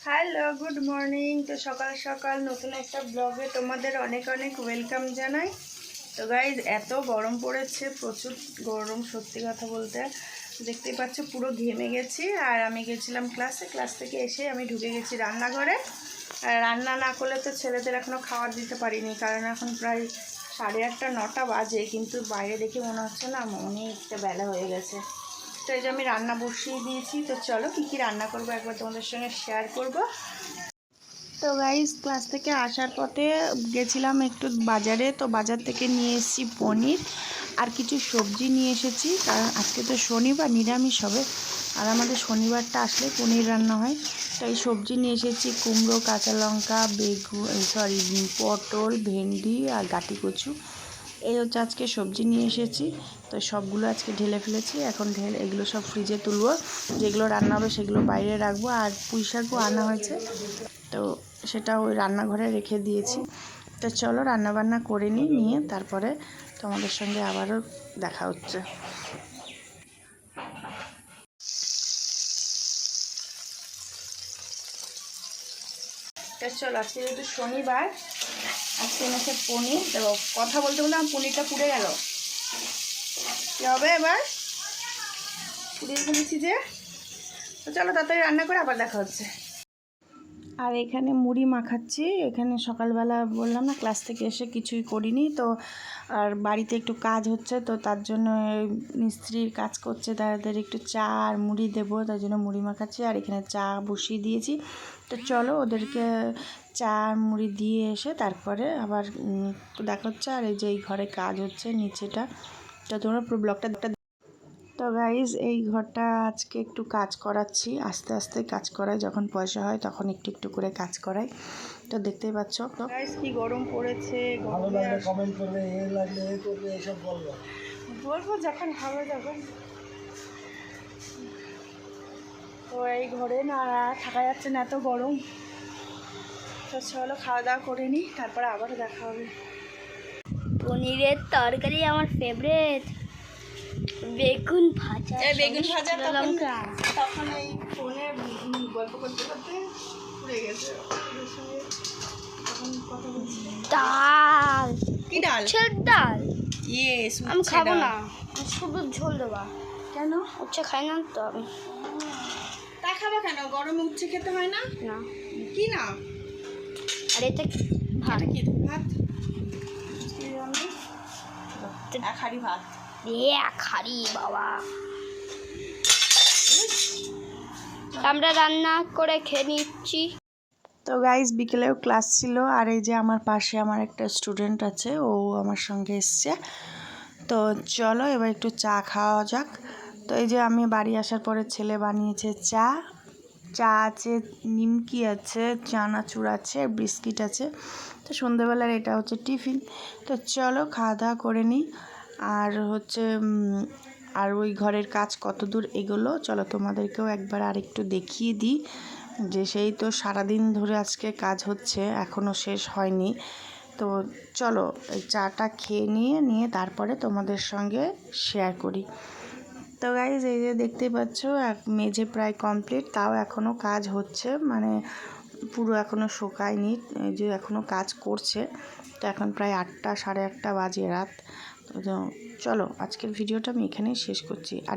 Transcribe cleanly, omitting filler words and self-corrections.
Hello, good morning. তো সকাল সকাল নতুন একটা ব্লগে তোমাদের অনেক অনেক ওয়েলকাম জানাই। তো গাইজ, এত গরম পড়েছে, প্রচুর গরম। সত্যি কথা বলতে দেখতেই পাচ্ছ, পুরো ঘেমে গেছি। আর আমি গেছিলাম ক্লাস থেকে এসে আমি ঢুকে গেছি রান্নাঘরে। আর রান্না না করলে তো ছেলেদের এখনও খাবার দিতে পারিনি, কারণ এখন প্রায় 8:30 9টা বাজে, কিন্তু বাইরে দেখে মনে হচ্ছে না অনেকটা বেলা হয়ে গেছে। তো এই যে আমি রান্না বসিয়ে দিয়েছি। তো চলো কী রান্না করবো একবার তোমাদের সঙ্গে শেয়ার করব। তো গাইস, ক্লাস থেকে আসার পথে গেছিলাম একটু বাজারে। তো বাজার থেকে নিয়ে এসেছি পনির আর কিছু সবজি নিয়ে এসেছি, কারণ আজকে তো শনিবার, নিরামিষ হবে। আর আমাদের শনিবারটা আসলে পনির রান্না হয়। তো এই সবজি নিয়ে এসেছি কুমড়ো, কাঁচা লঙ্কা, পটল, ভেন্ডি আর গাটি কচু। এই হচ্ছে আজকে সবজি নিয়ে এসেছি। তো সবগুলো আজকে ঢেলে ফেলেছি। এখন এগুলো সব ফ্রিজে তুলবো, যেগুলো রান্না হবে সেগুলো বাইরে রাখবো। আর পুঁই শাকও আনা হয়েছে, তো সেটা ওই রান্নাঘরে রেখে দিয়েছি। তো চলো রান্নাবান্না করে নিয়ে তারপরে তোমাদের সঙ্গে আবারও দেখা হচ্ছে। তো চলো, আজকে যেহেতু শনিবার, আজকে এনেছে পনির। তো কথা বলতে বলতে আমার পনিরটা পুড়ে গেল। কী হবে এবার? পুড়িয়ে ফেলেছি যে। তো চলো তাড়াতাড়ি রান্না করে আবার দেখা হচ্ছে। আর এখানে মুড়ি মাখাচ্ছি। এখানে সকালবেলা বললাম না, ক্লাস থেকে এসে কিছুই করিনি। তো আর বাড়িতে একটু কাজ হচ্ছে, তো তার জন্য মিস্ত্রির কাজ করছে, তাদের একটু চা আর মুড়ি দেবো, তার জন্য মুড়ি মাখাচ্ছি। আর এখানে চা বসিয়ে দিয়েছি। তো চলো ওদেরকে চা আর মুড়ি দিয়ে এসে তারপরে আবার দেখা হচ্ছে। আর এই যে এই ঘরে কাজ হচ্ছে নিচেটা, তো তোমরা পুরো ব্লগটা। তো গাইজ, এই ঘরটা আজকে একটু কাজ করাচ্ছি, আস্তে আস্তে কাজ করাই, যখন পয়সা হয় তখন একটু একটু করে কাজ করাই। তো দেখতেই পাচ্ছ। তো গাইজ, কি গরম পড়েছে। ভালো লাগলে কমেন্ট করবে, এ লাগলে এ করবে, এসব বলবো যখন হবে তখন। তো এই ঘরে না থাকা যাচ্ছে না, এত গরম। তো চলো খাওয়া দাওয়া করে নিই, তারপরে আবারও দেখা হবে। পনিরের তরকারি আমার ফেভারিট। বেগুন ভাজা, তখন এই ফোনে গল্প করতে করতে পুড়ে গেছে। তখন কথা বলছি। ডাল, কি ডাল? উচ্ছের ডাল। আমি খাবো না, শুধু ঝোল দেবা। কেন? উচ্ছে খাই না তো আমি। তা খাবা কেন? গরমে উচ্ছে খেতে হয় না? না। কি না? আর এটা ভাত। কি ভাত? এক হাঁড়ি ভাত। এক হাঁড়ি বাবা। আমরা রান্না করে খেয়ে নিচ্ছি। তো গাইজ, বিকেলেও ক্লাস ছিল। আর এই যে আমার পাশে আমার একটা স্টুডেন্ট আছে, ও আমার সঙ্গে এসছে। তো চলো এবার একটু চা খাওয়া যাক। তো এই যে আমি বাড়ি আসার পরে ছেলে বানিয়েছে চা আছে, নিমকি আছে, চানাচুর আছে, বিস্কিট আছে। তো সন্ধ্যেবেলার এটা হচ্ছে টিফিন। তো চলো খাওয়া দাওয়া করে নিই। আর হচ্ছে আর ওই ঘরের কাজ কত দূর এগোলো চলো তোমাদেরকেও একবার আরেকটু দেখিয়ে দিই, যে সেই তো সারাদিন ধরে আজকে কাজ হচ্ছে, এখনও শেষ হয়নি। তো চলো এই চাটা খেয়ে নিয়ে তারপরে তোমাদের সঙ্গে শেয়ার করি। তো গাইজ, এই যে দেখতেই পাচ্ছ মেঝে প্রায় কমপ্লিট, তাও এখনও কাজ হচ্ছে, মানে পুরো এখনও শুকায়নি, এই যে এখনও কাজ করছে। তো এখন প্রায় 8টা 8:30 বাজে রাত। তো চলো আজকের ভিডিওটা আমি এখানেই শেষ করছি। আর